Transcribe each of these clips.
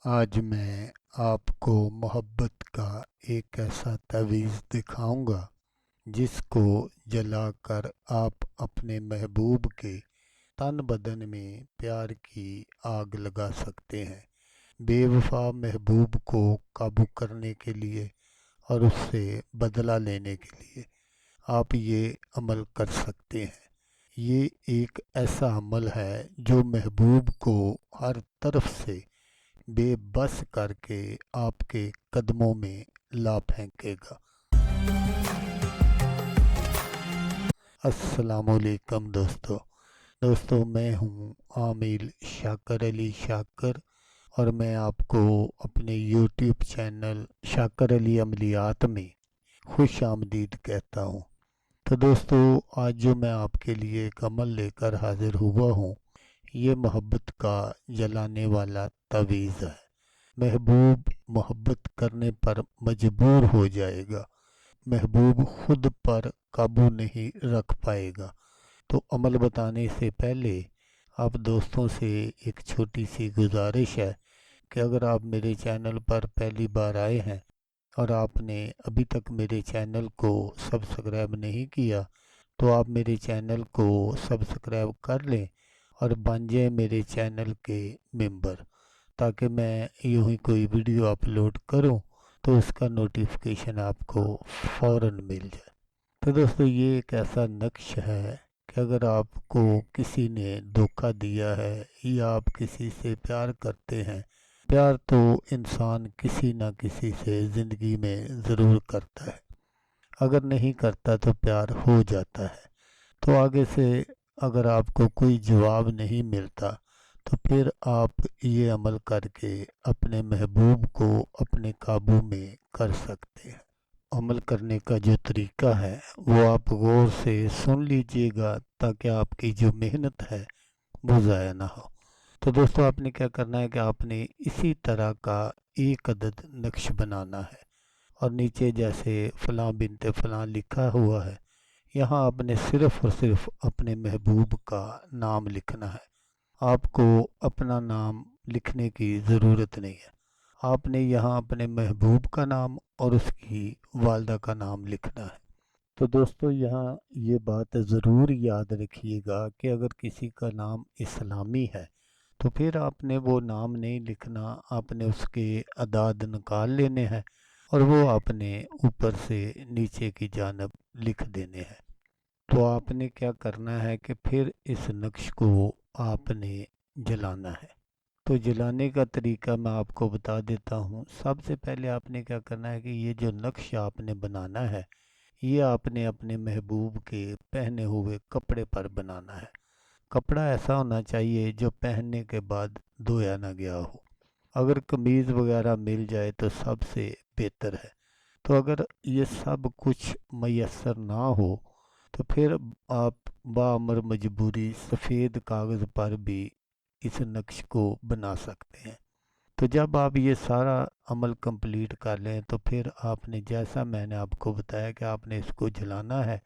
آج میں آپ کو محبت کا ایک ایسا تعویذ دکھاؤں گا جس کو جلا کر آپ اپنے محبوب کے تن بدن میں پیار کی آگ لگا سکتے ہیں۔ بے وفا محبوب کو قابو کرنے کے لیے اور اس سے بدلہ لینے کے لیے آپ یہ عمل کر سکتے ہیں۔ یہ ایک ایسا عمل ہے جو محبوب کو ہر طرف سے بے بس کر کے آپ کے قدموں میں لا پھینکے گا۔ السلام علیکم دوستو میں ہوں عامل شاکر علی شاکر، اور میں آپ کو اپنے یوٹیوب چینل شاکر علی عملیات میں خوش آمدید کہتا ہوں۔ تو دوستو، آج جو میں آپ کے لیے ایک عمل لے کر حاضر ہوا ہوں، یہ محبت کا جلانے والا تعویذ ہے۔ محبوب محبت کرنے پر مجبور ہو جائے گا، محبوب خود پر قابو نہیں رکھ پائے گا۔ تو عمل بتانے سے پہلے آپ دوستوں سے ایک چھوٹی سی گزارش ہے کہ اگر آپ میرے چینل پر پہلی بار آئے ہیں اور آپ نے ابھی تک میرے چینل کو سبسکرائب نہیں کیا تو آپ میرے چینل کو سبسکرائب کر لیں اور بن جائیں میرے چینل کے ممبر، تاکہ میں یوں ہی کوئی ویڈیو اپلوڈ کروں تو اس کا نوٹیفیکیشن آپ کو فوراً مل جائے۔ تو دوستو، یہ ایک ایسا نقش ہے کہ اگر آپ کو کسی نے دھوکہ دیا ہے یا آپ کسی سے پیار کرتے ہیں، پیار تو انسان کسی نہ کسی سے زندگی میں ضرور کرتا ہے، اگر نہیں کرتا تو پیار ہو جاتا ہے۔ تو آگے سے اگر آپ کو کوئی جواب نہیں ملتا تو پھر آپ یہ عمل کر کے اپنے محبوب کو اپنے قابو میں کر سکتے ہیں۔ عمل کرنے کا جو طریقہ ہے وہ آپ غور سے سن لیجئے گا تاکہ آپ کی جو محنت ہے وہ ضائع نہ ہو۔ تو دوستو، آپ نے کیا کرنا ہے کہ آپ نے اسی طرح کا ایک عدد نقش بنانا ہے، اور نیچے جیسے فلاں بنت فلاں لکھا ہوا ہے، یہاں آپ نے صرف اور صرف اپنے محبوب کا نام لکھنا ہے۔ آپ کو اپنا نام لکھنے کی ضرورت نہیں ہے، آپ نے یہاں اپنے محبوب کا نام اور اس کی والدہ کا نام لکھنا ہے۔ تو دوستو، یہاں یہ بات ضرور یاد رکھیے گا کہ اگر کسی کا نام اسلامی ہے تو پھر آپ نے وہ نام نہیں لکھنا، آپ نے اس کے اعداد نکال لینے ہیں اور وہ آپ نے اوپر سے نیچے کی جانب لکھ دینے ہیں۔ تو آپ نے کیا کرنا ہے کہ پھر اس نقش کو آپ نے جلانا ہے۔ تو جلانے کا طریقہ میں آپ کو بتا دیتا ہوں۔ سب سے پہلے آپ نے کیا کرنا ہے کہ یہ جو نقش آپ نے بنانا ہے، یہ آپ نے اپنے محبوب کے پہنے ہوئے کپڑے پر بنانا ہے۔ کپڑا ایسا ہونا چاہیے جو پہننے کے بعد دھویا نہ گیا ہو۔ اگر قمیض وغیرہ مل جائے تو سب سے بہتر ہے۔ تو اگر یہ سب کچھ میسر نہ ہو تو پھر آپ بامر مجبوری سفید کاغذ پر بھی اس نقش کو بنا سکتے ہیں۔ تو جب آپ یہ سارا عمل کمپلیٹ کر لیں تو پھر آپ نے، جیسا میں نے آپ کو بتایا کہ آپ نے اس کو جلانا ہے،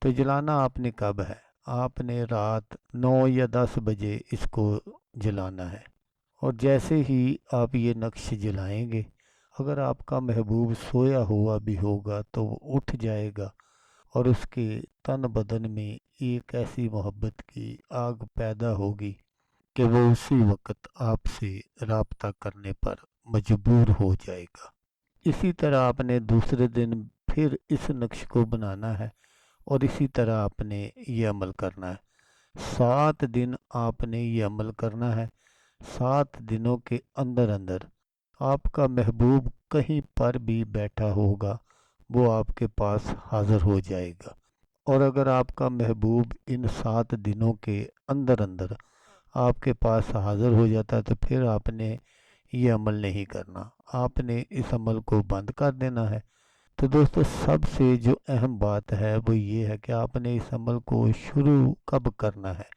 تو جلانا آپ نے کب ہے؟ آپ نے رات 9 یا 10 بجے اس کو جلانا ہے، اور جیسے ہی آپ یہ نقش جلائیں گے، اگر آپ کا محبوب سویا ہوا بھی ہوگا تو وہ اٹھ جائے گا اور اس کے تن بدن میں ایک ایسی محبت کی آگ پیدا ہوگی کہ وہ اسی وقت آپ سے رابطہ کرنے پر مجبور ہو جائے گا۔ اسی طرح آپ نے دوسرے دن پھر اس نقش کو بنانا ہے اور اسی طرح آپ نے یہ عمل کرنا ہے۔ 7 دن آپ نے یہ عمل کرنا ہے۔ 7 دنوں کے اندر اندر آپ کا محبوب کہیں پر بھی بیٹھا ہوگا، وہ آپ کے پاس حاضر ہو جائے گا۔ اور اگر آپ کا محبوب ان 7 دنوں کے اندر اندر آپ کے پاس حاضر ہو جاتا ہے تو پھر آپ نے یہ عمل نہیں کرنا، آپ نے اس عمل کو بند کر دینا ہے۔ تو دوستو، سب سے جو اہم بات ہے وہ یہ ہے کہ آپ نے اس عمل کو شروع کب کرنا ہے۔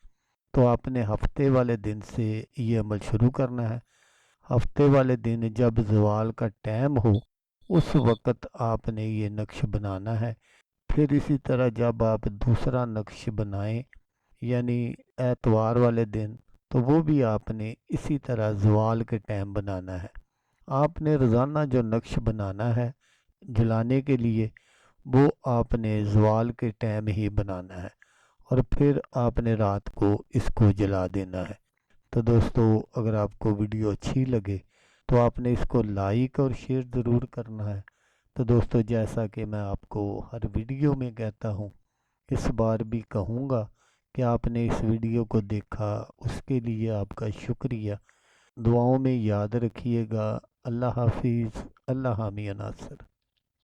تو آپ نے ہفتے والے دن سے یہ عمل شروع کرنا ہے۔ ہفتے والے دن جب زوال کا ٹائم ہو اس وقت آپ نے یہ نقش بنانا ہے۔ پھر اسی طرح جب آپ دوسرا نقش بنائیں، یعنی اتوار والے دن، تو وہ بھی آپ نے اسی طرح زوال کے ٹائم بنانا ہے۔ آپ نے روزانہ جو نقش بنانا ہے جلانے کے لیے وہ آپ نے زوال کے ٹائم ہی بنانا ہے، اور پھر آپ نے رات کو اس کو جلا دینا ہے۔ تو دوستو، اگر آپ کو ویڈیو اچھی لگے تو آپ نے اس کو لائک اور شیئر ضرور کرنا ہے۔ تو دوستو، جیسا کہ میں آپ کو ہر ویڈیو میں کہتا ہوں، اس بار بھی کہوں گا کہ آپ نے اس ویڈیو کو دیکھا، اس کے لیے آپ کا شکریہ۔ دعاؤں میں یاد رکھیے گا۔ اللہ حافظ۔ اللہ حامی ناصر۔